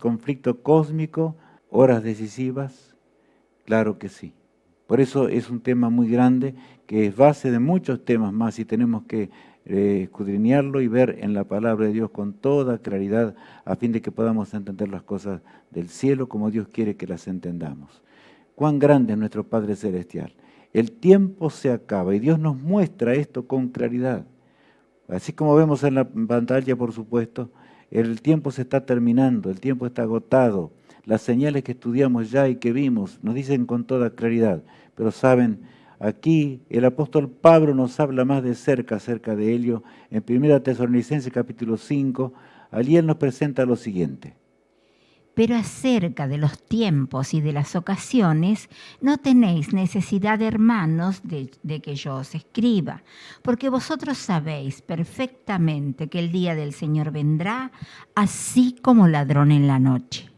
conflicto cósmico, horas decisivas, claro que sí. Por eso es un tema muy grande, que es base de muchos temas más y tenemos que escudriñarlo y ver en la palabra de Dios con toda claridad a fin de que podamos entender las cosas del cielo como Dios quiere que las entendamos. Cuán grande es nuestro Padre Celestial. El tiempo se acaba y Dios nos muestra esto con claridad. Así como vemos en la pantalla, por supuesto, el tiempo se está terminando, el tiempo está agotado. Las señales que estudiamos ya y que vimos nos dicen con toda claridad. Pero saben, aquí el apóstol Pablo nos habla más de cerca acerca de ello. En 1 Tesalonicenses capítulo 5, allí él nos presenta lo siguiente. Pero acerca de los tiempos y de las ocasiones, no tenéis necesidad, hermanos, de que yo os escriba, porque vosotros sabéis perfectamente que el día del Señor vendrá, así como ladrón en la noche.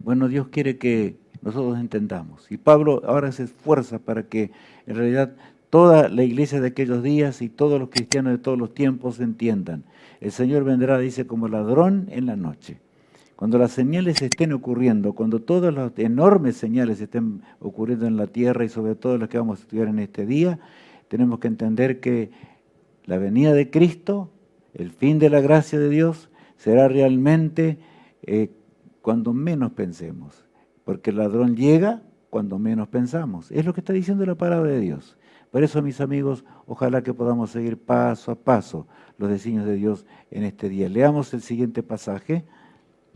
Bueno, Dios quiere que nosotros entendamos. Y Pablo ahora se esfuerza para que en realidad toda la iglesia de aquellos días y todos los cristianos de todos los tiempos entiendan. El Señor vendrá, dice, como ladrón en la noche. Cuando las señales estén ocurriendo, cuando todas las enormes señales estén ocurriendo en la tierra y sobre todo las que vamos a estudiar en este día, tenemos que entender que la venida de Cristo, el fin de la gracia de Dios, será realmente cuando menos pensemos. Porque el ladrón llega cuando menos pensamos. Es lo que está diciendo la palabra de Dios. Por eso, mis amigos, ojalá que podamos seguir paso a paso los designios de Dios en este día. Leamos el siguiente pasaje.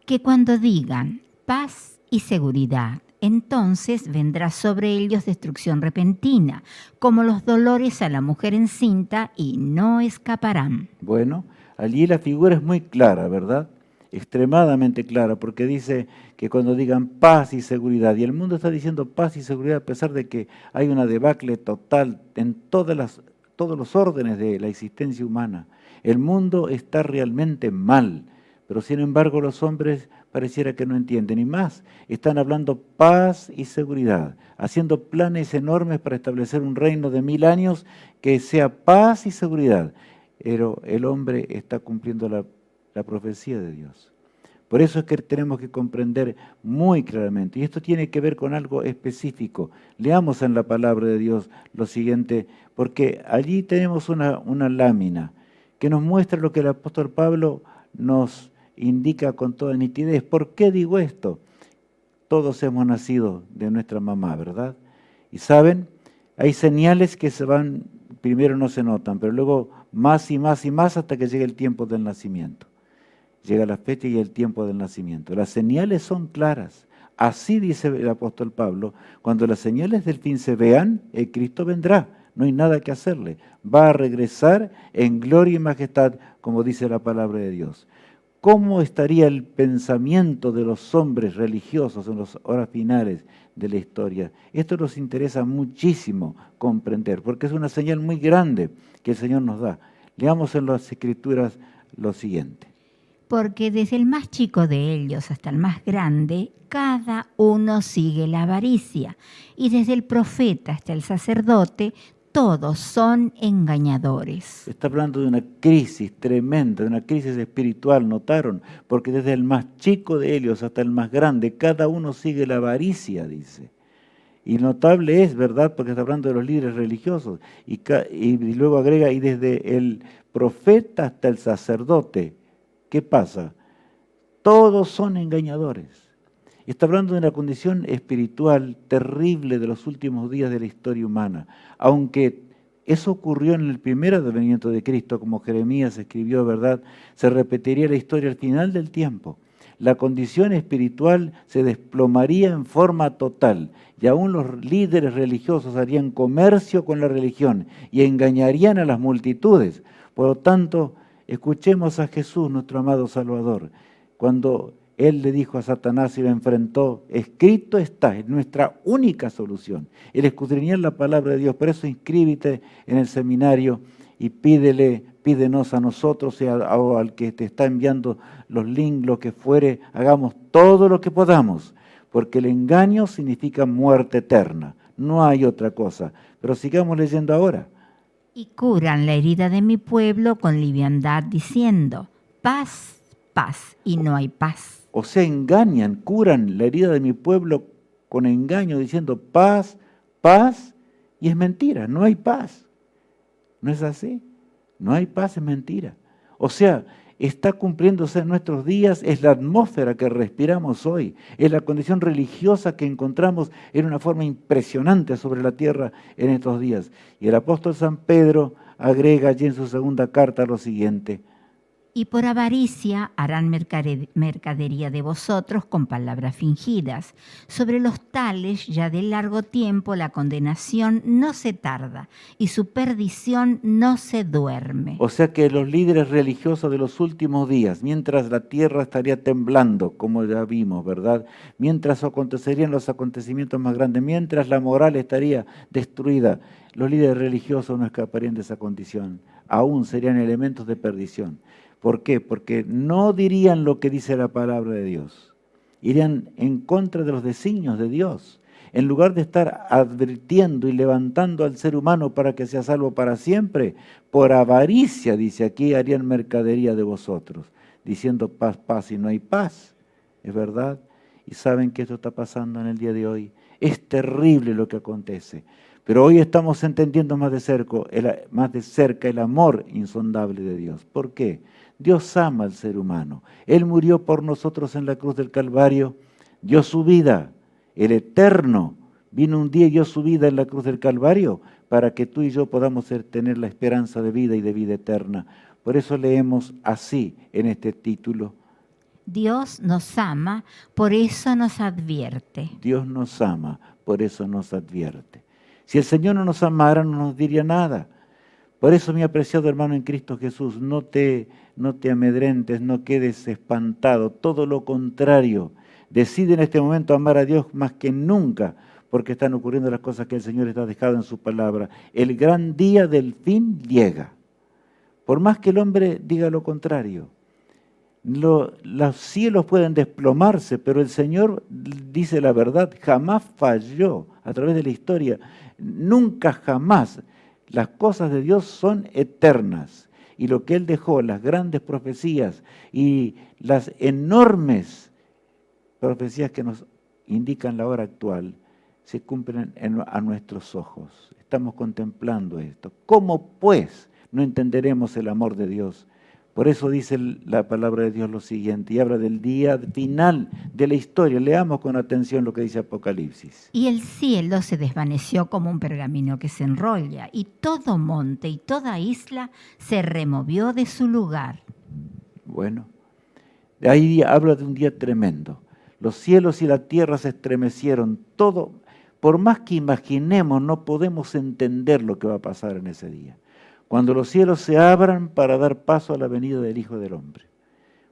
Que cuando digan paz y seguridad, entonces vendrá sobre ellos destrucción repentina, como los dolores a la mujer encinta, y no escaparán. Bueno, allí la figura es muy clara, ¿verdad? Extremadamente clara, porque dice que cuando digan paz y seguridad, y el mundo está diciendo paz y seguridad a pesar de que hay una debacle total en todos los órdenes de la existencia humana. El mundo está realmente mal. Pero sin embargo los hombres pareciera que no entienden. Y más, están hablando paz y seguridad, haciendo planes enormes para establecer un reino de 1000 años que sea paz y seguridad. Pero el hombre está cumpliendo la profecía de Dios. Por eso es que tenemos que comprender muy claramente. Y esto tiene que ver con algo específico. Leamos en la palabra de Dios lo siguiente, porque allí tenemos una lámina que nos muestra lo que el apóstol Pablo nos indica con toda nitidez. ¿Por qué digo esto? Todos hemos nacido de nuestra mamá, ¿verdad? Y saben, hay señales que primero no se notan, pero luego más y más y más hasta que llega el tiempo del nacimiento. Llega la fecha y el tiempo del nacimiento. Las señales son claras. Así dice el apóstol Pablo, cuando las señales del fin se vean, el Cristo vendrá. No hay nada que hacerle. Va a regresar en gloria y majestad, como dice la palabra de Dios. ¿Cómo estaría el pensamiento de los hombres religiosos en las horas finales de la historia? Esto nos interesa muchísimo comprender, porque es una señal muy grande que el Señor nos da. Leamos en las Escrituras lo siguiente. Porque desde el más chico de ellos hasta el más grande, cada uno sigue la avaricia, y desde el profeta hasta el sacerdote, todos son engañadores. Está hablando de una crisis tremenda, de una crisis espiritual, ¿notaron? Porque desde el más chico de ellos hasta el más grande, cada uno sigue la avaricia, dice. Y notable es, ¿verdad? Porque está hablando de los líderes religiosos. Y luego agrega, y desde el profeta hasta el sacerdote, ¿qué pasa? Todos son engañadores. Está hablando de una condición espiritual terrible de los últimos días de la historia humana. Aunque eso ocurrió en el primer advenimiento de Cristo, como Jeremías escribió, ¿verdad? Se repetiría la historia al final del tiempo. La condición espiritual se desplomaría en forma total y aún los líderes religiosos harían comercio con la religión y engañarían a las multitudes. Por lo tanto, escuchemos a Jesús, nuestro amado Salvador, cuando Él le dijo a Satanás y lo enfrentó, escrito está, es nuestra única solución, el escudriñar la palabra de Dios. Por eso inscríbete en el seminario y pídenos a nosotros y al que te está enviando los links, lo que fuere, hagamos todo lo que podamos, porque el engaño significa muerte eterna, no hay otra cosa. Pero sigamos leyendo ahora. Y curan la herida de mi pueblo con liviandad, diciendo, paz, paz, y no hay paz. O sea, engañan, curan la herida de mi pueblo con engaño, diciendo paz, paz, y es mentira, no hay paz. ¿No es así? No hay paz, es mentira. O sea, está cumpliéndose en nuestros días, es la atmósfera que respiramos hoy, es la condición religiosa que encontramos en una forma impresionante sobre la tierra en estos días. Y el apóstol San Pedro agrega allí en su segunda carta lo siguiente: y por avaricia harán mercadería de vosotros con palabras fingidas. Sobre los tales ya de largo tiempo la condenación no se tarda y su perdición no se duerme. O sea que los líderes religiosos de los últimos días, mientras la tierra estaría temblando, como ya vimos, ¿verdad? Mientras acontecerían los acontecimientos más grandes, mientras la moral estaría destruida, los líderes religiosos no escaparían de esa condición. Aún serían elementos de perdición. ¿Por qué? Porque no dirían lo que dice la palabra de Dios. Irían en contra de los designios de Dios. En lugar de estar advirtiendo y levantando al ser humano para que sea salvo para siempre, por avaricia, dice aquí, harían mercadería de vosotros, diciendo paz, paz, y no hay paz. ¿Es verdad? Y saben que esto está pasando en el día de hoy. Es terrible lo que acontece. Pero hoy estamos entendiendo más de cerca el amor insondable de Dios. ¿Por qué? Dios ama al ser humano. Él murió por nosotros en la cruz del Calvario, dio su vida. El Eterno vino un día y dio su vida en la cruz del Calvario para que tú y yo podamos tener la esperanza de vida y de vida eterna. Por eso leemos así en este título: Dios nos ama, por eso nos advierte. Dios nos ama, por eso nos advierte. Si el Señor no nos amara, no nos diría nada. Por eso, mi apreciado hermano en Cristo Jesús, no te amedrentes, no quedes espantado, todo lo contrario. Decide en este momento amar a Dios más que nunca, porque están ocurriendo las cosas que el Señor está dejando en su palabra. El gran día del fin llega. Por más que el hombre diga lo contrario, los cielos pueden desplomarse, pero el Señor dice la verdad, jamás falló a través de la historia. Nunca jamás. Las cosas de Dios son eternas. Y lo que Él dejó, las grandes profecías y las enormes profecías que nos indican la hora actual, se cumplen a nuestros ojos. Estamos contemplando esto. ¿Cómo pues no entenderemos el amor de Dios? Por eso dice la palabra de Dios lo siguiente, y habla del día final de la historia. Leamos con atención lo que dice Apocalipsis. Y el cielo se desvaneció como un pergamino que se enrolla, y todo monte y toda isla se removió de su lugar. Bueno, ahí habla de un día tremendo. Los cielos y la tierra se estremecieron, todo. Por más que imaginemos, no podemos entender lo que va a pasar en ese día. Cuando los cielos se abran para dar paso a la venida del Hijo del Hombre.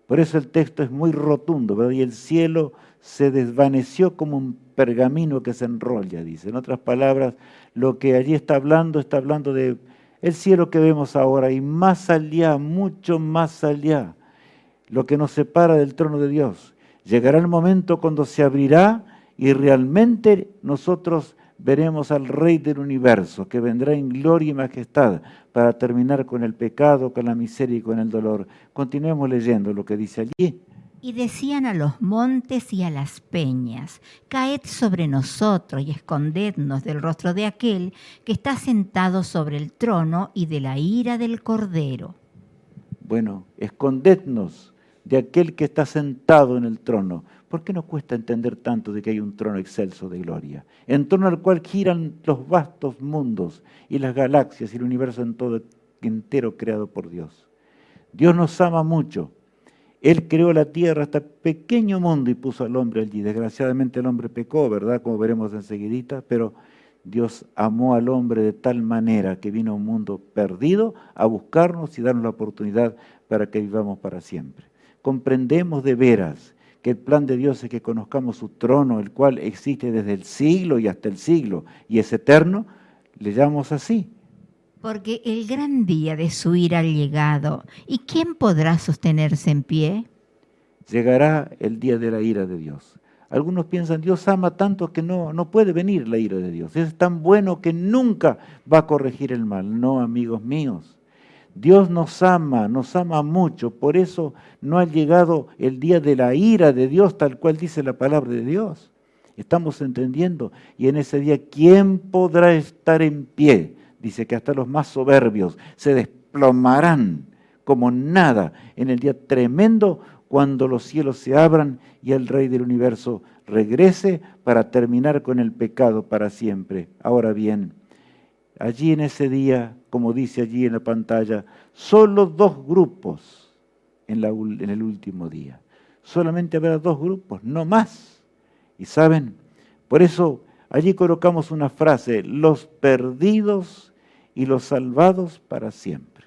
Por eso el texto es muy rotundo, ¿verdad? Y el cielo se desvaneció como un pergamino que se enrolla, dice. En otras palabras, lo que allí está hablando de el cielo que vemos ahora y más allá, mucho más allá, lo que nos separa del trono de Dios. Llegará el momento cuando se abrirá y realmente nosotros veremos al Rey del universo, que vendrá en gloria y majestad para terminar con el pecado, con la miseria y con el dolor. Continuemos leyendo lo que dice allí. Y decían a los montes y a las peñas, caed sobre nosotros y escondednos del rostro de aquel que está sentado sobre el trono y de la ira del Cordero. Bueno, escondednos de aquel que está sentado en el trono. ¿Por qué nos cuesta entender tanto de que hay un trono excelso de gloria? En torno al cual giran los vastos mundos y las galaxias y el universo en todo entero creado por Dios. Dios nos ama mucho. Él creó la tierra, este pequeño mundo, y puso al hombre allí. Desgraciadamente el hombre pecó, ¿verdad? Como veremos enseguidita, pero Dios amó al hombre de tal manera que vino a un mundo perdido a buscarnos y darnos la oportunidad para que vivamos para siempre. Comprendemos de veras que el plan de Dios es que conozcamos su trono, el cual existe desde el siglo y hasta el siglo, y es eterno, le llamamos así. Porque el gran día de su ira ha llegado, ¿y quién podrá sostenerse en pie? Llegará el día de la ira de Dios. Algunos piensan, Dios ama tanto que no puede venir la ira de Dios. Es tan bueno que nunca va a corregir el mal. No, amigos míos. Dios nos ama mucho, por eso no ha llegado el día de la ira de Dios, tal cual dice la palabra de Dios. Estamos entendiendo, y en ese día, ¿quién podrá estar en pie? Dice que hasta los más soberbios se desplomarán como nada en el día tremendo cuando los cielos se abran y el Rey del universo regrese para terminar con el pecado para siempre. Ahora bien, allí en ese día, como dice allí en la pantalla, solo 2 grupos en el último día. Solamente habrá 2 grupos, no más. Y saben, por eso allí colocamos una frase, los perdidos y los salvados para siempre.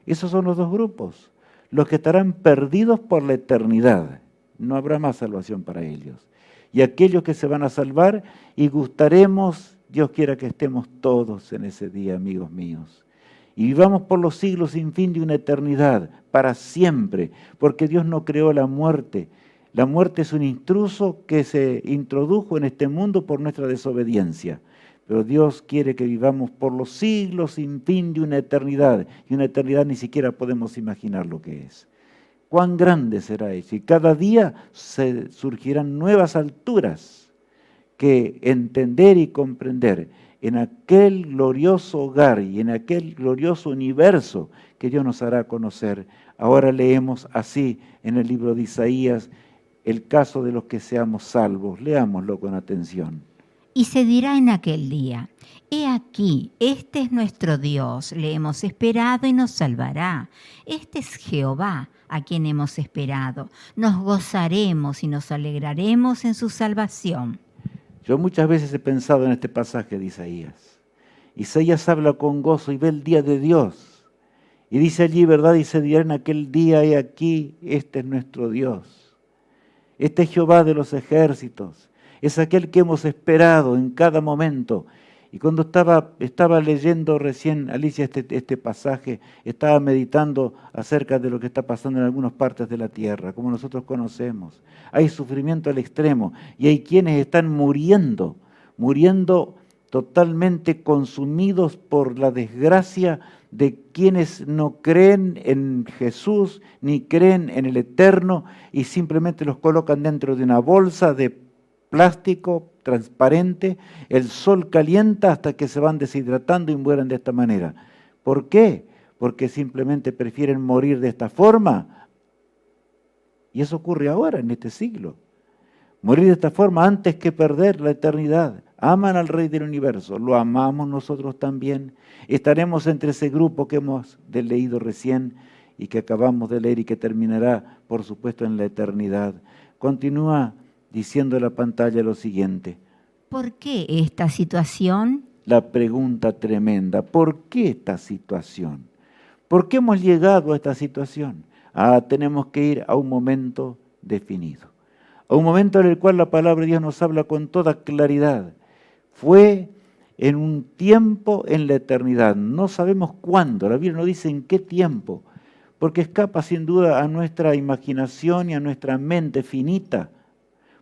Esos son los 2 grupos, los que estarán perdidos por la eternidad. No habrá más salvación para ellos. Y aquellos que se van a salvar y gustaremos, Dios quiera que estemos todos en ese día, amigos míos. Y vivamos por los siglos sin fin de una eternidad, para siempre, porque Dios no creó la muerte. La muerte es un intruso que se introdujo en este mundo por nuestra desobediencia. Pero Dios quiere que vivamos por los siglos sin fin de una eternidad. Y una eternidad ni siquiera podemos imaginar lo que es. ¿Cuán grande será eso? Y cada día surgirán nuevas alturas que entender y comprender en aquel glorioso hogar y en aquel glorioso universo que Dios nos hará conocer. Ahora leemos así en el libro de Isaías el caso de los que seamos salvos. Leámoslo con atención. Y se dirá en aquel día, he aquí, este es nuestro Dios, le hemos esperado y nos salvará. Este es Jehová, a quien hemos esperado. Nos gozaremos y nos alegraremos en su salvación. Yo muchas veces he pensado en este pasaje de Isaías. Isaías habla con gozo y ve el día de Dios. Y dice allí, ¿verdad? Y se dirá en aquel día, he aquí, este es nuestro Dios. Este es Jehová de los ejércitos. Es aquel que hemos esperado en cada momento. Y cuando estaba leyendo recién, Alicia, este pasaje, estaba meditando acerca de lo que está pasando en algunas partes de la tierra, como nosotros conocemos. Hay sufrimiento al extremo y hay quienes están muriendo totalmente consumidos por la desgracia de quienes no creen en Jesús ni creen en el Eterno y simplemente los colocan dentro de una bolsa de plástico transparente, el sol calienta hasta que se van deshidratando y mueren de esta manera. ¿Por qué? Porque simplemente prefieren morir de esta forma. Y eso ocurre ahora, en este siglo. Morir de esta forma antes que perder la eternidad. Aman al Rey del universo, lo amamos nosotros también. Estaremos entre ese grupo que hemos leído recién y que acabamos de leer y que terminará, por supuesto, en la eternidad. Continúa diciendo en la pantalla lo siguiente. ¿Por qué esta situación? La pregunta tremenda, ¿por qué esta situación? ¿Por qué hemos llegado a esta situación? Tenemos que ir a un momento definido, a un momento en el cual la palabra de Dios nos habla con toda claridad. Fue en un tiempo en la eternidad, no sabemos cuándo, la Biblia no dice en qué tiempo, porque escapa sin duda a nuestra imaginación y a nuestra mente finita.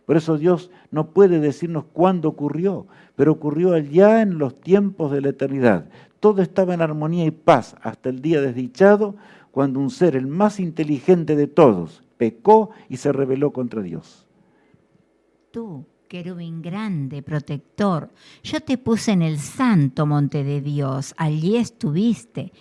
Por eso Dios no puede decirnos cuándo ocurrió, pero ocurrió allá en los tiempos de la eternidad. Todo estaba en armonía y paz hasta el día desdichado, cuando un ser, el más inteligente de todos, pecó y se rebeló contra Dios. Tú, querubín grande, protector, yo te puse en el santo monte de Dios, allí estuviste.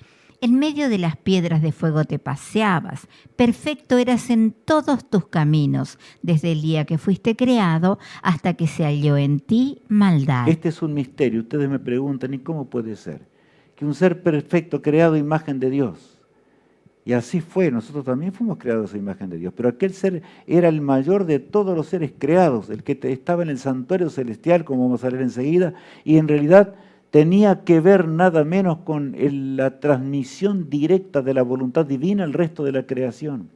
En medio de las piedras de fuego te paseabas, perfecto eras en todos tus caminos, desde el día que fuiste creado hasta que se halló en ti maldad. Este es un misterio, ustedes me preguntan, ¿y cómo puede ser? Que un ser perfecto creado a imagen de Dios, y así fue, nosotros también fuimos creados a imagen de Dios, pero aquel ser era el mayor de todos los seres creados, el que estaba en el santuario celestial, como vamos a leer enseguida, y en realidad tenía que ver nada menos con la transmisión directa de la voluntad divina al resto de la creación.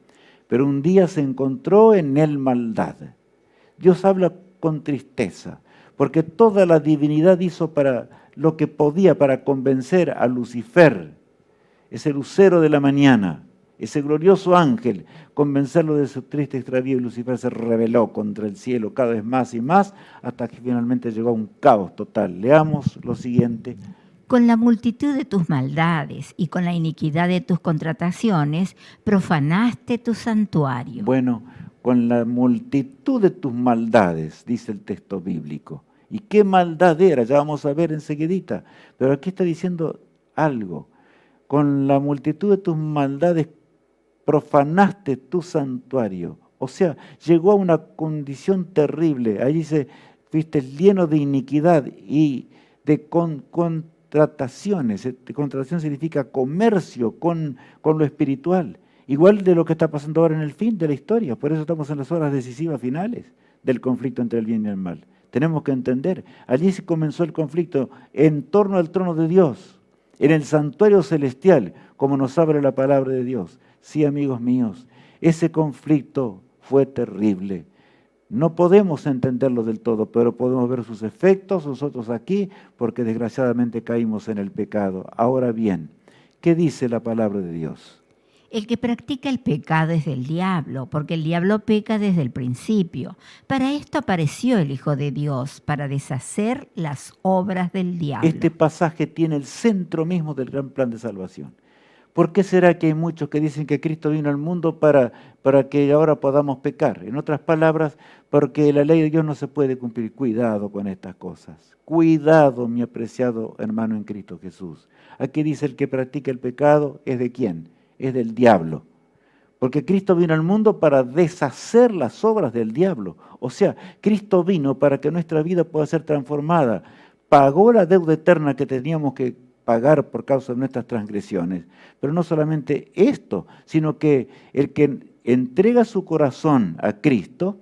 Pero un día se encontró en él maldad. Dios habla con tristeza, porque toda la divinidad hizo para lo que podía para convencer a Lucifer, ese lucero de la mañana, ese glorioso ángel, convencerlo de su triste extravío, y Lucifer se rebeló contra el cielo cada vez más y más, hasta que finalmente llegó a un caos total. Leamos lo siguiente. Con la multitud de tus maldades y con la iniquidad de tus contrataciones, profanaste tu santuario. Bueno, con la multitud de tus maldades, dice el texto bíblico. ¿Y qué maldad era? Ya vamos a ver enseguidita. Pero aquí está diciendo algo. Con la multitud de tus maldades profanaste tu santuario. O sea, llegó a una condición terrible. Ahí dice, fuiste lleno de iniquidad y de contrataciones. Contratación significa comercio con lo espiritual. Igual de lo que está pasando ahora en el fin de la historia. Por eso estamos en las horas decisivas finales del conflicto entre el bien y el mal. Tenemos que entender, allí se comenzó el conflicto en torno al trono de Dios, en el santuario celestial, como nos abre la palabra de Dios. Sí, amigos míos, ese conflicto fue terrible. No podemos entenderlo del todo, pero podemos ver sus efectos nosotros aquí, porque desgraciadamente caímos en el pecado. Ahora bien, ¿qué dice la palabra de Dios? El que practica el pecado es del diablo, porque el diablo peca desde el principio. Para esto apareció el Hijo de Dios, para deshacer las obras del diablo. Este pasaje tiene el centro mismo del gran plan de salvación. ¿Por qué será que hay muchos que dicen que Cristo vino al mundo para que ahora podamos pecar? En otras palabras, porque la ley de Dios no se puede cumplir. Cuidado con estas cosas. Cuidado, mi apreciado hermano en Cristo Jesús. Aquí dice el que practica el pecado, ¿es de quién? Es del diablo. Porque Cristo vino al mundo para deshacer las obras del diablo. O sea, Cristo vino para que nuestra vida pueda ser transformada. Pagó la deuda eterna que teníamos que pagar por causa de nuestras transgresiones. Pero no solamente esto, sino que el que entrega su corazón a Cristo,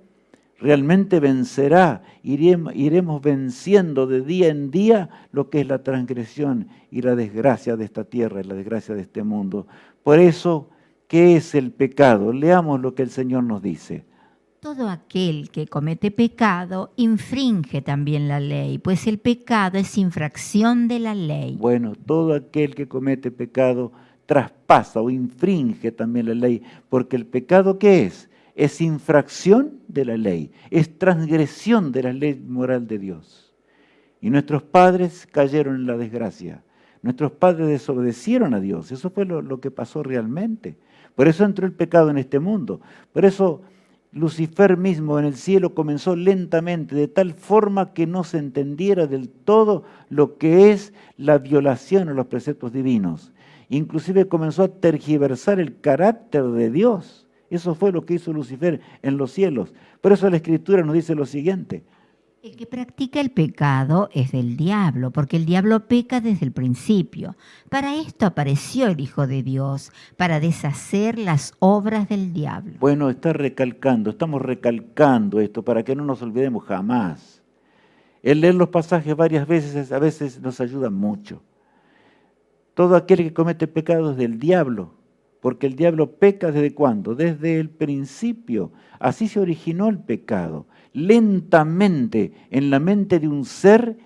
realmente vencerá. Iremos venciendo de día en día lo que es la transgresión y la desgracia de esta tierra y la desgracia de este mundo. Por eso, ¿qué es el pecado? Leamos lo que el Señor nos dice. Todo aquel que comete pecado infringe también la ley, pues el pecado es infracción de la ley. Bueno, todo aquel que comete pecado traspasa o infringe también la ley, porque el pecado, ¿qué es? Es infracción de la ley, es transgresión de la ley moral de Dios. Y nuestros padres cayeron en la desgracia, nuestros padres desobedecieron a Dios, eso fue lo que pasó realmente. Por eso entró el pecado en este mundo, por eso Lucifer mismo en el cielo comenzó lentamente, de tal forma que no se entendiera del todo lo que es la violación a los preceptos divinos. Inclusive comenzó a tergiversar el carácter de Dios. Eso fue lo que hizo Lucifer en los cielos. Por eso la Escritura nos dice lo siguiente. El que practica el pecado es del diablo, porque el diablo peca desde el principio. Para esto apareció el Hijo de Dios, para deshacer las obras del diablo. Bueno, estamos recalcando esto para que no nos olvidemos jamás. El leer los pasajes varias veces a veces nos ayuda mucho. Todo aquel que comete pecado es del diablo, porque el diablo peca ¿desde cuándo? Desde el principio. Así se originó el pecado. Lentamente en la mente de un ser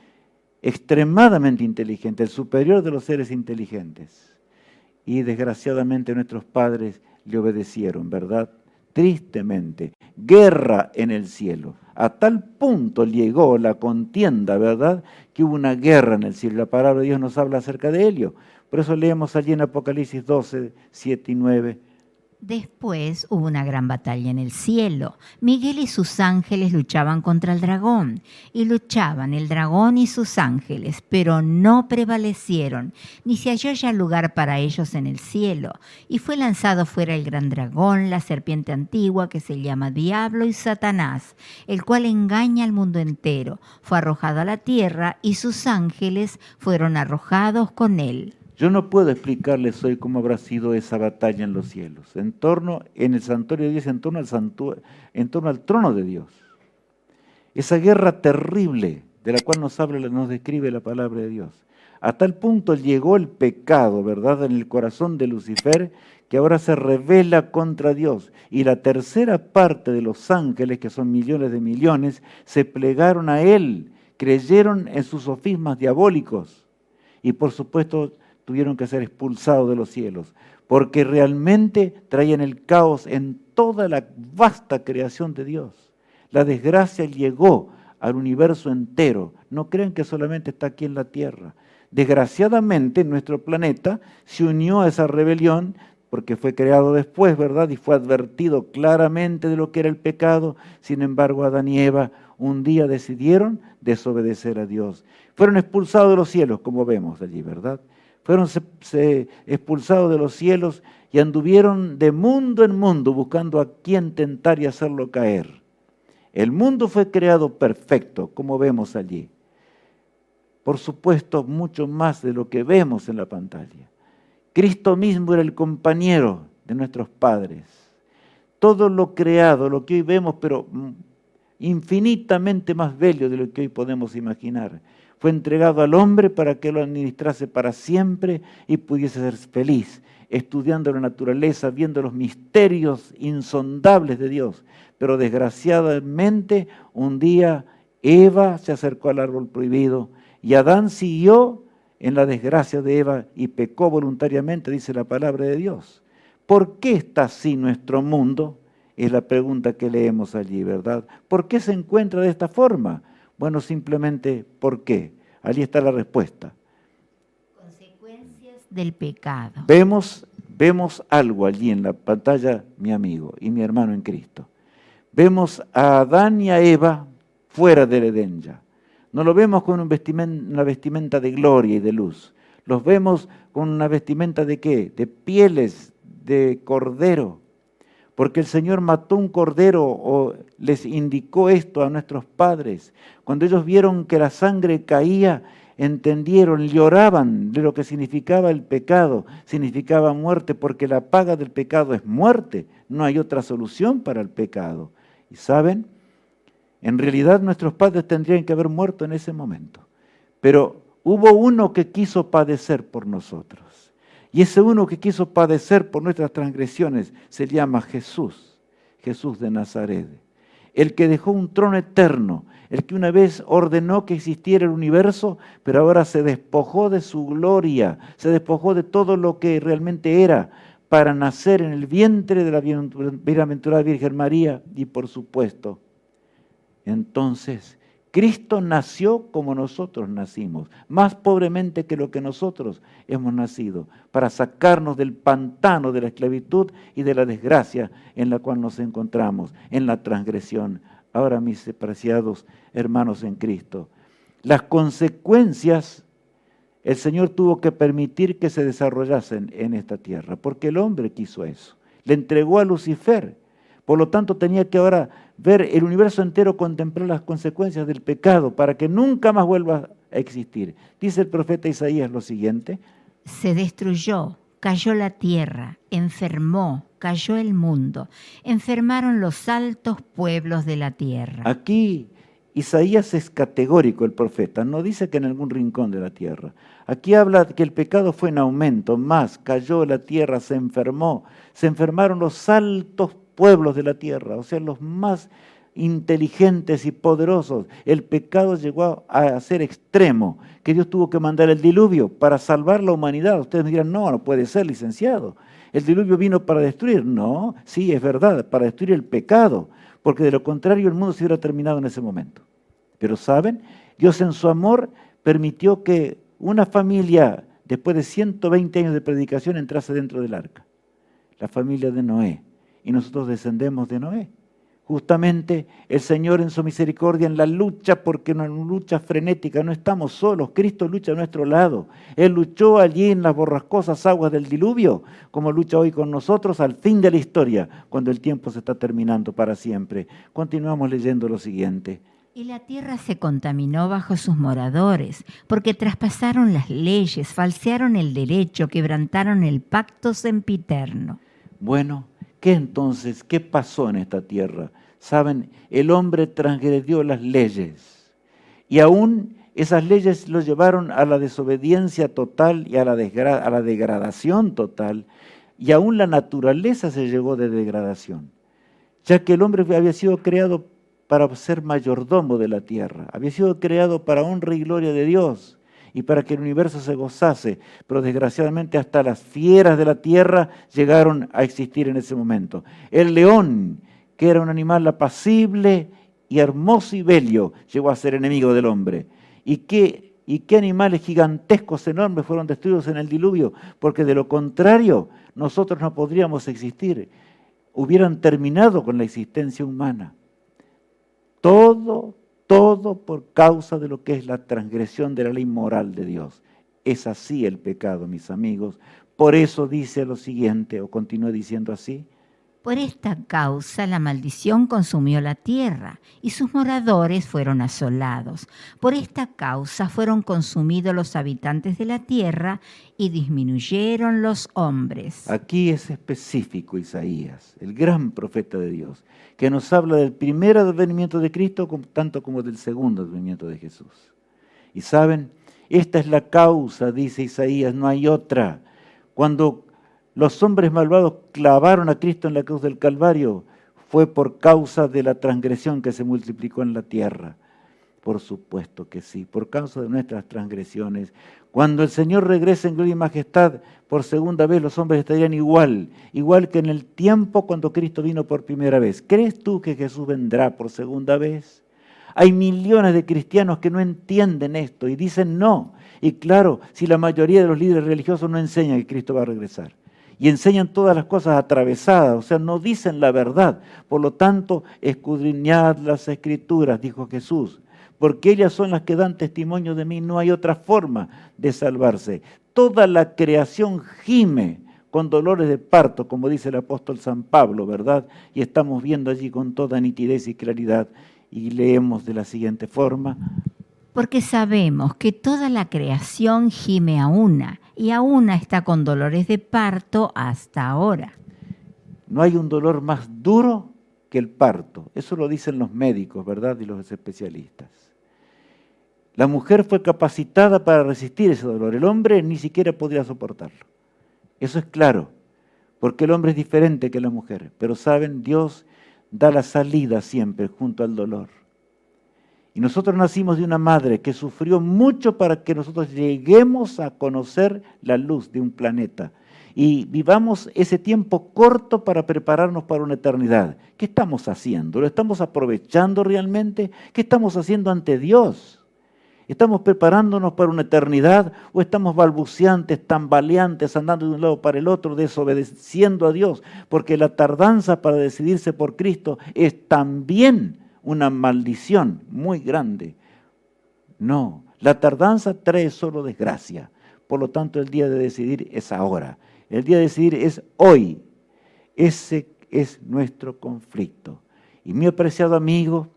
extremadamente inteligente, el superior de los seres inteligentes. Y desgraciadamente nuestros padres le obedecieron, ¿verdad? Tristemente, guerra en el cielo. A tal punto llegó la contienda, ¿verdad? Que hubo una guerra en el cielo. La palabra de Dios nos habla acerca de ello. Por eso leemos allí en Apocalipsis 12, 7 y 9. Después hubo una gran batalla en el cielo. Miguel y sus ángeles luchaban contra el dragón. Y luchaban el dragón y sus ángeles, pero no prevalecieron, ni se halló ya lugar para ellos en el cielo. Y fue lanzado fuera el gran dragón, la serpiente antigua, que se llama Diablo y Satanás, el cual engaña al mundo entero. Fue arrojado a la tierra y sus ángeles fueron arrojados con él. Yo no puedo explicarles hoy cómo habrá sido esa batalla en los cielos, en el santuario de Dios, en torno al trono de Dios. Esa guerra terrible de la cual nos describe la palabra de Dios. A tal punto llegó el pecado, ¿verdad?, en el corazón de Lucifer, que ahora se rebela contra Dios. Y la tercera parte de los ángeles, que son millones de millones, se plegaron a él, creyeron en sus sofismas diabólicos. Y por supuesto, tuvieron que ser expulsados de los cielos, porque realmente traían el caos en toda la vasta creación de Dios. La desgracia llegó al universo entero. No crean que solamente está aquí en la tierra. Desgraciadamente, nuestro planeta se unió a esa rebelión porque fue creado después, ¿verdad? Y fue advertido claramente de lo que era el pecado. Sin embargo, Adán y Eva un día decidieron desobedecer a Dios. Fueron expulsados de los cielos, como vemos allí, ¿verdad? Fueron expulsados de los cielos y anduvieron de mundo en mundo buscando a quién tentar y hacerlo caer. El mundo fue creado perfecto, como vemos allí. Por supuesto, mucho más de lo que vemos en la pantalla. Cristo mismo era el compañero de nuestros padres. Todo lo creado, lo que hoy vemos, pero infinitamente más bello de lo que hoy podemos imaginar, fue entregado al hombre para que lo administrase para siempre y pudiese ser feliz, estudiando la naturaleza, viendo los misterios insondables de Dios. Pero desgraciadamente, un día Eva se acercó al árbol prohibido y Adán siguió en la desgracia de Eva y pecó voluntariamente, dice la palabra de Dios. ¿Por qué está así nuestro mundo? Es la pregunta que leemos allí, ¿verdad? ¿Por qué se encuentra de esta forma? Bueno, simplemente ¿por qué? Allí está la respuesta. Consecuencias del pecado. Vemos algo allí en la pantalla, mi amigo y mi hermano en Cristo. Vemos a Adán y a Eva fuera del Edén ya. No lo vemos con una vestimenta de gloria y de luz. Los vemos con una vestimenta de ¿qué? De pieles de cordero. Porque el Señor mató un cordero o les indicó esto a nuestros padres. Cuando ellos vieron que la sangre caía, entendieron, lloraban de lo que significaba el pecado. Significaba muerte, porque la paga del pecado es muerte. No hay otra solución para el pecado. ¿Y saben? En realidad nuestros padres tendrían que haber muerto en ese momento. Pero hubo uno que quiso padecer por nosotros. Y ese uno que quiso padecer por nuestras transgresiones se llama Jesús, Jesús de Nazaret. El que dejó un trono eterno, el que una vez ordenó que existiera el universo, pero ahora se despojó de su gloria, se despojó de todo lo que realmente era, para nacer en el vientre de la bienaventurada Virgen María y por supuesto, entonces, Cristo nació como nosotros nacimos, más pobremente que lo que nosotros hemos nacido, para sacarnos del pantano de la esclavitud y de la desgracia en la cual nos encontramos, en la transgresión. Ahora, mis preciados hermanos en Cristo, las consecuencias el Señor tuvo que permitir que se desarrollasen en esta tierra, porque el hombre quiso eso. Le entregó a Lucifer. Por lo tanto, tenía que ahora ver el universo entero, contemplar las consecuencias del pecado para que nunca más vuelva a existir. Dice el profeta Isaías lo siguiente. Se destruyó, cayó la tierra, enfermó, cayó el mundo, enfermaron los altos pueblos de la tierra. Aquí Isaías es categórico, el profeta, no dice que en algún rincón de la tierra. Aquí habla que el pecado fue en aumento, más cayó la tierra, se enfermaron los altos pueblos de la tierra, o sea, los más inteligentes y poderosos. El pecado llegó a ser extremo, que Dios tuvo que mandar el diluvio para salvar la humanidad. Ustedes me dirán, no puede ser, licenciado. El diluvio vino para destruir. No, sí, es verdad, para destruir el pecado, porque de lo contrario el mundo se hubiera terminado en ese momento. Pero ¿saben? Dios en su amor permitió que una familia, después de 120 años de predicación, entrase dentro del arca. La familia de Noé. Y nosotros descendemos de Noé. Justamente el Señor en su misericordia en la lucha, porque en una lucha frenética, no estamos solos, Cristo lucha a nuestro lado. Él luchó allí en las borrascosas aguas del diluvio, como lucha hoy con nosotros al fin de la historia, cuando el tiempo se está terminando para siempre. Continuamos leyendo lo siguiente. Y la tierra se contaminó bajo sus moradores, porque traspasaron las leyes, falsearon el derecho, quebrantaron el pacto sempiterno. Bueno, ¿qué pasó en esta tierra? Saben, el hombre transgredió las leyes y aún esas leyes lo llevaron a la desobediencia total y a la degradación total, y aún la naturaleza se llegó de degradación, ya que el hombre había sido creado para ser mayordomo de la tierra, había sido creado para honra y gloria de Dios, y para que el universo se gozase, pero desgraciadamente hasta las fieras de la tierra llegaron a existir en ese momento. El león, que era un animal apacible y hermoso y bello, llegó a ser enemigo del hombre. ¿Y qué y qué animales gigantescos, enormes fueron destruidos en el diluvio, porque de lo contrario nosotros no podríamos existir. Hubieran terminado con la existencia humana. Todo por causa de lo que es la transgresión de la ley moral de Dios. Es así el pecado, mis amigos. Por eso dice lo siguiente, o continúa diciendo así. Por esta causa la maldición consumió la tierra y sus moradores fueron asolados. Por esta causa fueron consumidos los habitantes de la tierra y disminuyeron los hombres. Aquí es específico Isaías, el gran profeta de Dios, que nos habla del primer advenimiento de Cristo tanto como del segundo advenimiento de Jesús. Y saben, esta es la causa, dice Isaías, no hay otra. Cuando los hombres malvados clavaron a Cristo en la cruz del Calvario, fue por causa de la transgresión que se multiplicó en la tierra. Por supuesto que sí, por causa de nuestras transgresiones. Cuando el Señor regrese en gloria y majestad, por segunda vez los hombres estarían igual que en el tiempo cuando Cristo vino por primera vez. ¿Crees tú que Jesús vendrá por segunda vez? Hay millones de cristianos que no entienden esto y dicen no. Y claro, si la mayoría de los líderes religiosos no enseñan que Cristo va a regresar. Y enseñan todas las cosas atravesadas, o sea, no dicen la verdad. Por lo tanto, escudriñad las Escrituras, dijo Jesús, porque ellas son las que dan testimonio de mí, no hay otra forma de salvarse. Toda la creación gime con dolores de parto, como dice el apóstol San Pablo, ¿verdad? Y estamos viendo allí con toda nitidez y claridad, y leemos de la siguiente forma. Porque sabemos que toda la creación gime a una, y a una está con dolores de parto hasta ahora. No hay un dolor más duro que el parto. Eso lo dicen los médicos, ¿verdad? Y los especialistas. La mujer fue capacitada para resistir ese dolor. El hombre ni siquiera podría soportarlo. Eso es claro, porque el hombre es diferente que la mujer. Pero saben, Dios da la salida siempre junto al dolor. Y nosotros nacimos de una madre que sufrió mucho para que nosotros lleguemos a conocer la luz de un planeta. Y vivamos ese tiempo corto para prepararnos para una eternidad. ¿Qué estamos haciendo? ¿Lo estamos aprovechando realmente? ¿Qué estamos haciendo ante Dios? ¿Estamos preparándonos para una eternidad o estamos balbuceantes, tambaleantes, andando de un lado para el otro, desobedeciendo a Dios? Porque la tardanza para decidirse por Cristo es también una maldición muy grande. No, la tardanza trae solo desgracia. Por lo tanto, el día de decidir es ahora. El día de decidir es hoy. Ese es nuestro conflicto. Y mi apreciado amigo,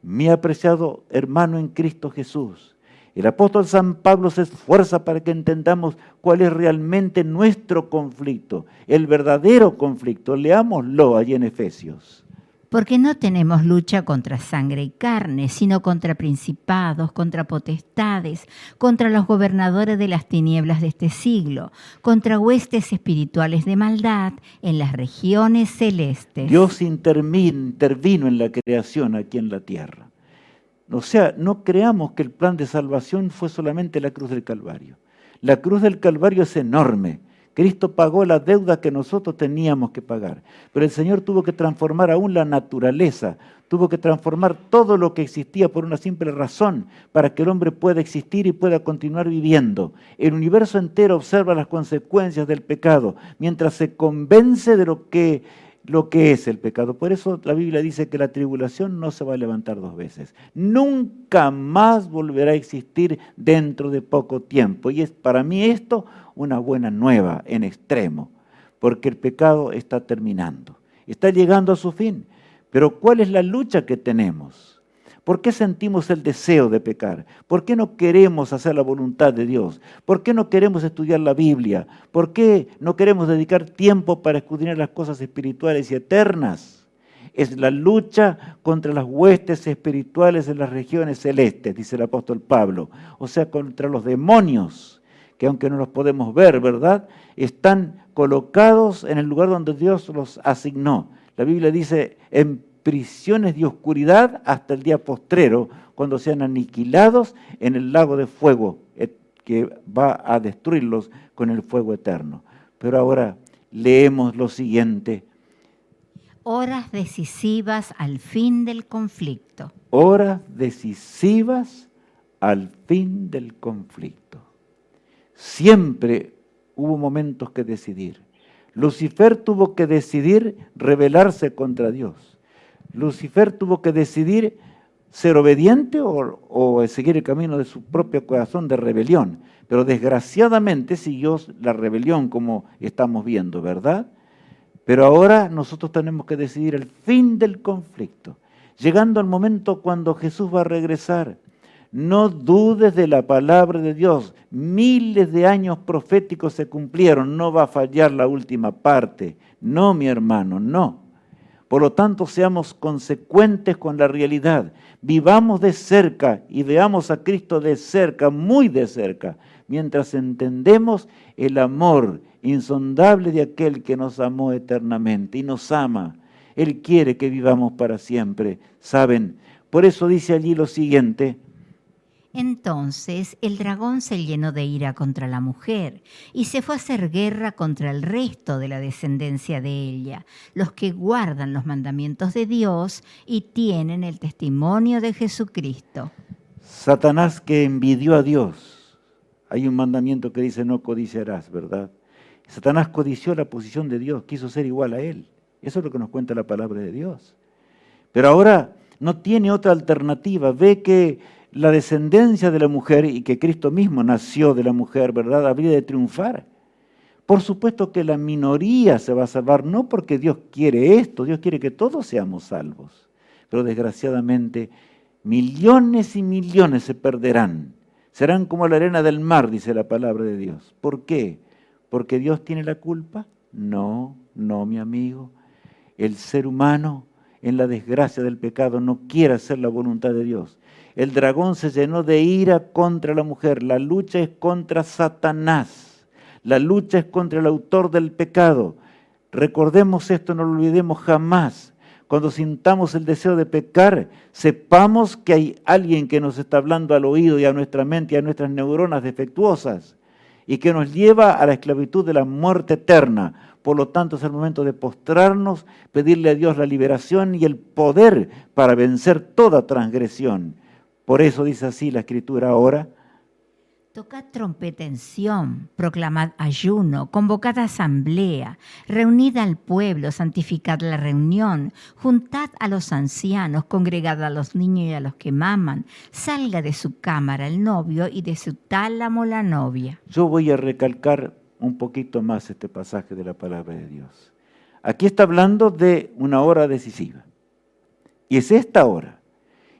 mi apreciado hermano en Cristo Jesús, el apóstol San Pablo se esfuerza para que entendamos cuál es realmente nuestro conflicto, el verdadero conflicto. Leámoslo allí en Efesios. Porque no tenemos lucha contra sangre y carne, sino contra principados, contra potestades, contra los gobernadores de las tinieblas de este siglo, contra huestes espirituales de maldad en las regiones celestes. Dios intervino en la creación aquí en la tierra. O sea, no creamos que el plan de salvación fue solamente la cruz del Calvario. La cruz del Calvario es enorme. Cristo pagó la deuda que nosotros teníamos que pagar. Pero el Señor tuvo que transformar aún la naturaleza, tuvo que transformar todo lo que existía por una simple razón, para que el hombre pueda existir y pueda continuar viviendo. El universo entero observa las consecuencias del pecado, mientras se convence de lo que es el pecado. Por eso la Biblia dice que la tribulación no se va a levantar dos veces. Nunca más volverá a existir dentro de poco tiempo. Y es para mí esto una buena nueva en extremo, porque el pecado está terminando, está llegando a su fin. Pero ¿cuál es la lucha que tenemos? ¿Por qué sentimos el deseo de pecar? ¿Por qué no queremos hacer la voluntad de Dios? ¿Por qué no queremos estudiar la Biblia? ¿Por qué no queremos dedicar tiempo para escudriñar las cosas espirituales y eternas? Es la lucha contra las huestes espirituales en las regiones celestes, dice el apóstol Pablo. O sea, contra los demonios, que aunque no los podemos ver, ¿verdad?, están colocados en el lugar donde Dios los asignó. La Biblia dice, en prisiones de oscuridad hasta el día postrero, cuando sean aniquilados en el lago de fuego, que va a destruirlos con el fuego eterno. Pero ahora leemos lo siguiente. Horas decisivas al fin del conflicto. Horas decisivas al fin del conflicto. Siempre hubo momentos que decidir. Lucifer tuvo que decidir rebelarse contra Dios. Lucifer tuvo que decidir ser obediente o seguir el camino de su propio corazón de rebelión. Pero desgraciadamente siguió la rebelión, como estamos viendo, ¿verdad? Pero ahora nosotros tenemos que decidir el fin del conflicto, llegando al momento cuando Jesús va a regresar. No dudes de la palabra de Dios. Miles de años proféticos se cumplieron. No va a fallar la última parte. No, mi hermano, no. Por lo tanto, seamos consecuentes con la realidad. Vivamos de cerca y veamos a Cristo de cerca, muy de cerca, mientras entendemos el amor insondable de aquel que nos amó eternamente y nos ama. Él quiere que vivamos para siempre, ¿saben? Por eso dice allí lo siguiente: entonces el dragón se llenó de ira contra la mujer y se fue a hacer guerra contra el resto de la descendencia de ella, los que guardan los mandamientos de Dios y tienen el testimonio de Jesucristo. Satanás, que envidió a Dios. Hay un mandamiento que dice no codiciarás, ¿verdad? Satanás codició la posición de Dios, quiso ser igual a Él. Eso es lo que nos cuenta la palabra de Dios. Pero ahora no tiene otra alternativa. Ve que la descendencia de la mujer y que Cristo mismo nació de la mujer, ¿verdad?, habría de triunfar. Por supuesto que la minoría se va a salvar, no porque Dios quiere esto, Dios quiere que todos seamos salvos. Pero desgraciadamente millones y millones se perderán. Serán como la arena del mar, dice la palabra de Dios. ¿Por qué? ¿Porque Dios tiene la culpa? No, no, mi amigo. El ser humano, en la desgracia del pecado, no quiere hacer la voluntad de Dios. El dragón se llenó de ira contra la mujer. La lucha es contra Satanás. La lucha es contra el autor del pecado. Recordemos esto, no lo olvidemos jamás. Cuando sintamos el deseo de pecar, sepamos que hay alguien que nos está hablando al oído y a nuestra mente y a nuestras neuronas defectuosas y que nos lleva a la esclavitud de la muerte eterna. Por lo tanto, es el momento de postrarnos, pedirle a Dios la liberación y el poder para vencer toda transgresión. Por eso dice así la Escritura ahora: tocad trompeta en Sión, proclamad ayuno, convocad asamblea, reunid al pueblo, santificad la reunión, juntad a los ancianos, congregad a los niños y a los que maman, salga de su cámara el novio y de su tálamo la novia. Yo voy a recalcar un poquito más este pasaje de la palabra de Dios. Aquí está hablando de una hora decisiva. Y es esta hora.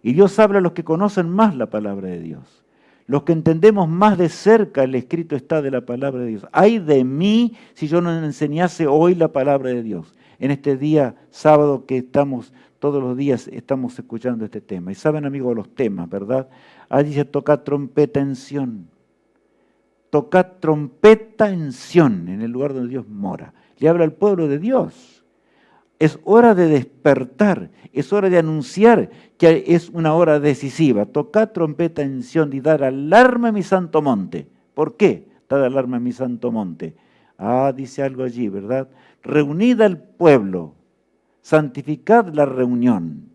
Y Dios habla a los que conocen más la palabra de Dios. Los que entendemos más de cerca el escrito está de la palabra de Dios. Ay de mí si yo no enseñase hoy la palabra de Dios. En este día sábado que estamos, todos los días estamos escuchando este tema. Y saben, amigos, los temas, ¿verdad? Allí dice: tocad trompeta en Sión. Tocad trompeta en Sión, en el lugar donde Dios mora. Le habla al pueblo de Dios. Es hora de despertar, es hora de anunciar que es una hora decisiva. Tocad trompeta en Sión y dar alarma en mi santo monte. ¿Por qué dar alarma en mi santo monte? Dice algo allí, ¿verdad? Reunid al pueblo, santificad la reunión.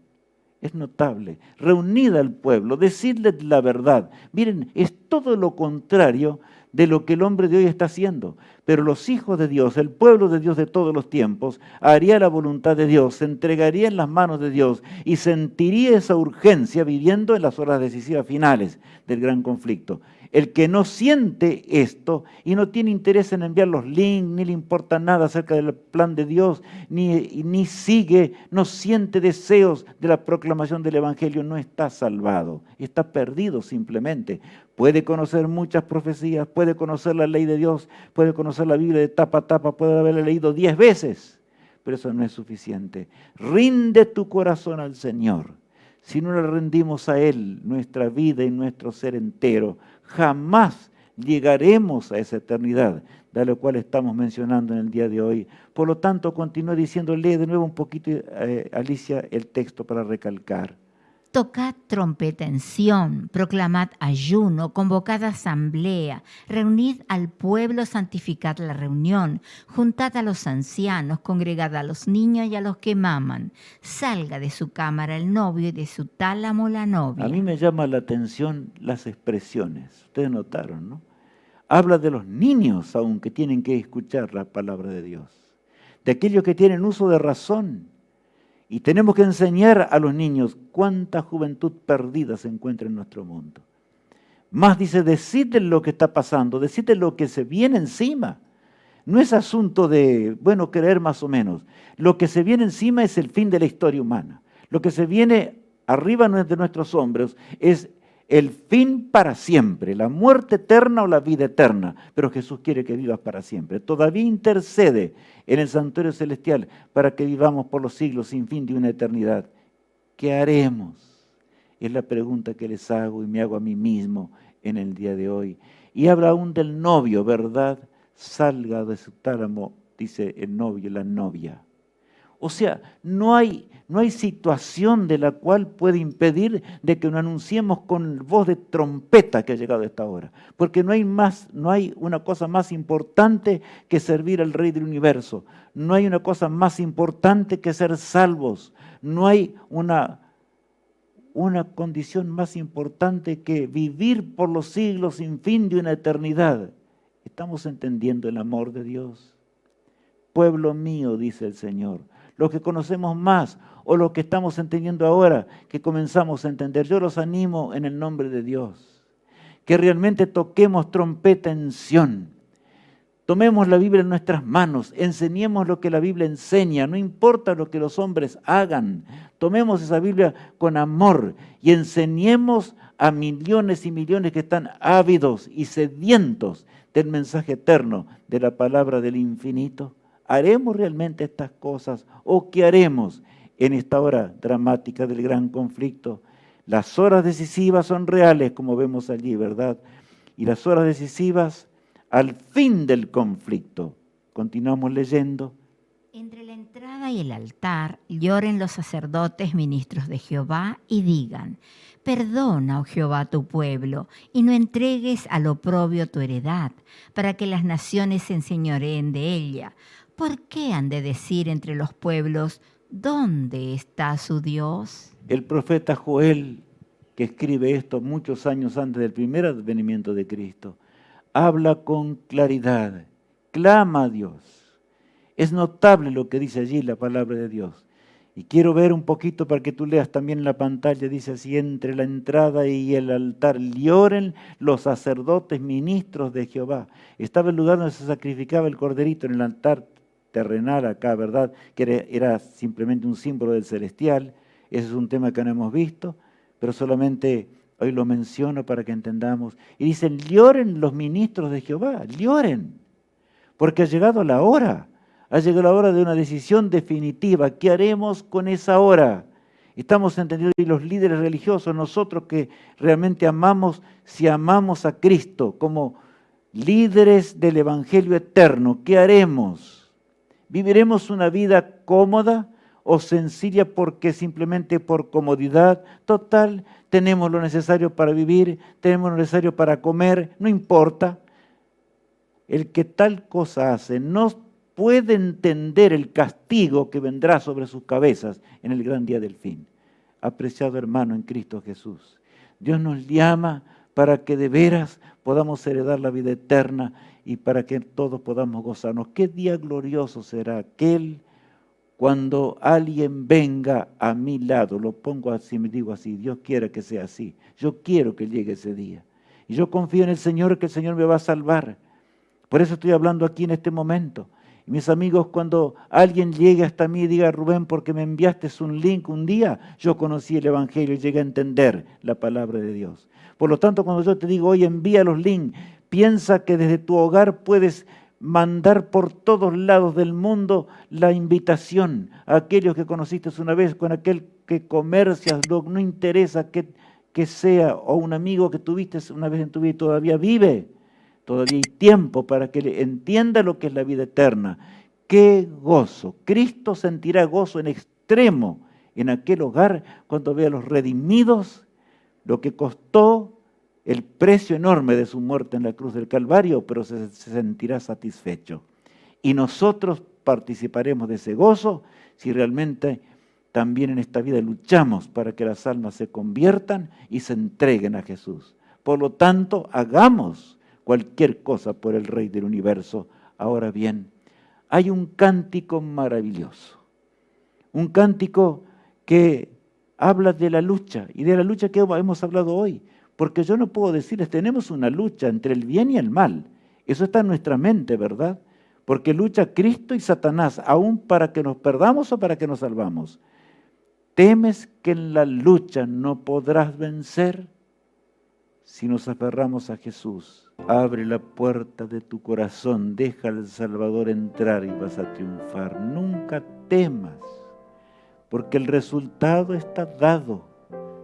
Es notable. Reunid al pueblo, decidles la verdad. Miren, es todo lo contrario de lo que el hombre de hoy está haciendo. Pero los hijos de Dios, el pueblo de Dios de todos los tiempos, haría la voluntad de Dios, se entregaría en las manos de Dios y sentiría esa urgencia viviendo en las horas decisivas finales del gran conflicto. El que no siente esto y no tiene interés en enviar los links, ni le importa nada acerca del plan de Dios, ni sigue, no siente deseos de la proclamación del Evangelio, no está salvado, está perdido simplemente. Puede conocer muchas profecías, puede conocer la ley de Dios, puede conocer la Biblia de tapa a tapa, puede haberla leído 10 veces, pero eso no es suficiente. Rinde tu corazón al Señor. Si no le rendimos a Él nuestra vida y nuestro ser entero, jamás llegaremos a esa eternidad, de la cual estamos mencionando en el día de hoy. Por lo tanto, continúo diciendo, lee de nuevo un poquito, Alicia, el texto para recalcar. Tocad trompeta en Sión, proclamad ayuno, convocad asamblea, reunid al pueblo, santificad la reunión, juntad a los ancianos, congregad a los niños y a los que maman. Salga de su cámara el novio y de su tálamo la novia. A mí me llama la atención las expresiones. Ustedes notaron, ¿no? Habla de los niños aún que tienen que escuchar la palabra de Dios, de aquellos que tienen uso de razón. Y tenemos que enseñar a los niños cuánta juventud perdida se encuentra en nuestro mundo. Más dice, decide lo que está pasando, decide lo que se viene encima. No es asunto de, bueno, creer más o menos. Lo que se viene encima es el fin de la historia humana. Lo que se viene arriba de nuestros hombros es el fin para siempre, la muerte eterna o la vida eterna. Pero Jesús quiere que vivas para siempre. Todavía intercede en el santuario celestial para que vivamos por los siglos sin fin de una eternidad. ¿Qué haremos? Es la pregunta que les hago y me hago a mí mismo en el día de hoy. Y habla aún del novio, ¿verdad? Salga de su tálamo, dice el novio y la novia. O sea, no hay situación de la cual puede impedir de que nos anunciemos con voz de trompeta que ha llegado a esta hora. Porque no hay una cosa más importante que servir al Rey del Universo. No hay una cosa más importante que ser salvos. No hay una condición más importante que vivir por los siglos sin fin de una eternidad. ¿Estamos entendiendo el amor de Dios? Pueblo mío, dice el Señor. Los que conocemos más o los que estamos entendiendo ahora, que comenzamos a entender. Yo los animo en el nombre de Dios, que realmente toquemos trompeta en Sión. Tomemos la Biblia en nuestras manos, enseñemos lo que la Biblia enseña, no importa lo que los hombres hagan. Tomemos esa Biblia con amor y enseñemos a millones y millones que están ávidos y sedientos del mensaje eterno, de la palabra del infinito. ¿Haremos realmente estas cosas o qué haremos en esta hora dramática del gran conflicto? Las horas decisivas son reales, como vemos allí, ¿verdad? Y las horas decisivas al fin del conflicto. Continuamos leyendo. Entre la entrada y el altar lloren los sacerdotes ministros de Jehová y digan: perdona, oh Jehová, tu pueblo, y no entregues al oprobio tu heredad, para que las naciones se enseñoreen de ella. ¿Por qué han de decir entre los pueblos, ¿dónde está su Dios? El profeta Joel, que escribe esto muchos años antes del primer advenimiento de Cristo, habla con claridad, clama a Dios. Es notable lo que dice allí la palabra de Dios. Y quiero ver un poquito para que tú leas también en la pantalla, dice así: entre la entrada y el altar lloren los sacerdotes ministros de Jehová. Estaba el lugar donde se sacrificaba el corderito, en el altar terrenal acá, ¿verdad? Que era simplemente un símbolo del celestial. Ese es un tema que no hemos visto, pero solamente hoy lo menciono para que entendamos. Y dicen, lloren los ministros de Jehová, lloren, porque ha llegado la hora de una decisión definitiva. ¿Qué haremos con esa hora? Estamos entendiendo, y los líderes religiosos, nosotros que realmente amamos, si amamos a Cristo como líderes del Evangelio eterno, ¿qué haremos? ¿Viviremos una vida cómoda o sencilla porque simplemente por comodidad? Total, tenemos lo necesario para vivir, tenemos lo necesario para comer, no importa. El que tal cosa hace no puede entender el castigo que vendrá sobre sus cabezas en el gran día del fin. Apreciado hermano en Cristo Jesús, Dios nos llama para que de veras podamos heredar la vida eterna y para que todos podamos gozarnos. ¿Qué día glorioso será aquel cuando alguien venga a mi lado? Lo pongo así, me digo así, Dios quiera que sea así. Yo quiero que llegue ese día. Y yo confío en el Señor, que el Señor me va a salvar. Por eso estoy hablando aquí en este momento. Y mis amigos, cuando alguien llegue hasta mí y diga, Rubén, porque me enviaste un link un día, yo conocí el Evangelio y llegué a entender la palabra de Dios. Por lo tanto, cuando yo te digo, hoy envía los links, piensa que desde tu hogar puedes mandar por todos lados del mundo la invitación a aquellos que conociste una vez, con aquel que comercias, no interesa que sea, o un amigo que tuviste una vez en tu vida y todavía vive. Todavía hay tiempo para que entienda lo que es la vida eterna. ¡Qué gozo! Cristo sentirá gozo en extremo en aquel hogar cuando vea a los redimidos, lo que costó el precio enorme de su muerte en la cruz del Calvario, pero se sentirá satisfecho. Y nosotros participaremos de ese gozo si realmente también en esta vida luchamos para que las almas se conviertan y se entreguen a Jesús. Por lo tanto, hagamos cualquier cosa por el Rey del Universo. Ahora bien, hay un cántico maravilloso, un cántico que habla de la lucha y de la lucha que hemos hablado hoy, porque yo no puedo decirles, tenemos una lucha entre el bien y el mal, eso está en nuestra mente, ¿verdad? Porque lucha Cristo y Satanás, aún para que nos perdamos o para que nos salvamos. ¿Temes que en la lucha no podrás vencer? Si nos aferramos a Jesús, abre la puerta de tu corazón, deja al Salvador entrar y vas a triunfar. Nunca temas, porque el resultado está dado.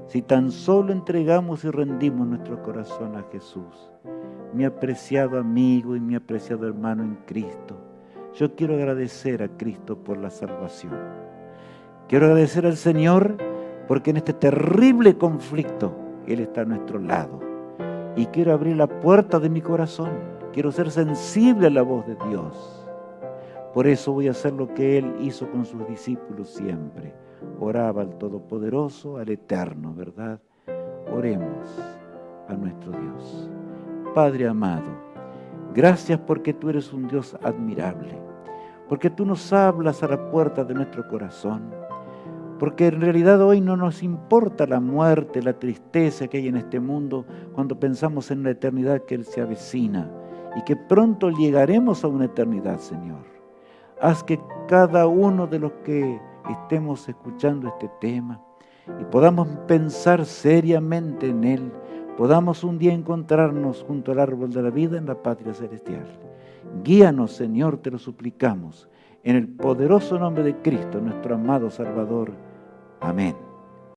Si tan solo entregamos y rendimos nuestro corazón a Jesús. Mi apreciado amigo y mi apreciado hermano en Cristo, yo quiero agradecer a Cristo por la salvación. Quiero agradecer al Señor porque en este terrible conflicto Él está a nuestro lado. Y quiero abrir la puerta de mi corazón. Quiero ser sensible a la voz de Dios. Por eso voy a hacer lo que Él hizo con sus discípulos siempre. Oraba al Todopoderoso, al Eterno, ¿verdad? Oremos a nuestro Dios. Padre amado, gracias porque tú eres un Dios admirable. Porque tú nos hablas a la puerta de nuestro corazón. Porque en realidad hoy no nos importa la muerte, la tristeza que hay en este mundo cuando pensamos en la eternidad que Él se avecina y que pronto llegaremos a una eternidad, Señor. Haz que cada uno de los que estemos escuchando este tema y podamos pensar seriamente en Él, podamos un día encontrarnos junto al árbol de la vida en la patria celestial. Guíanos, Señor, te lo suplicamos, en el poderoso nombre de Cristo, nuestro amado Salvador. Amén.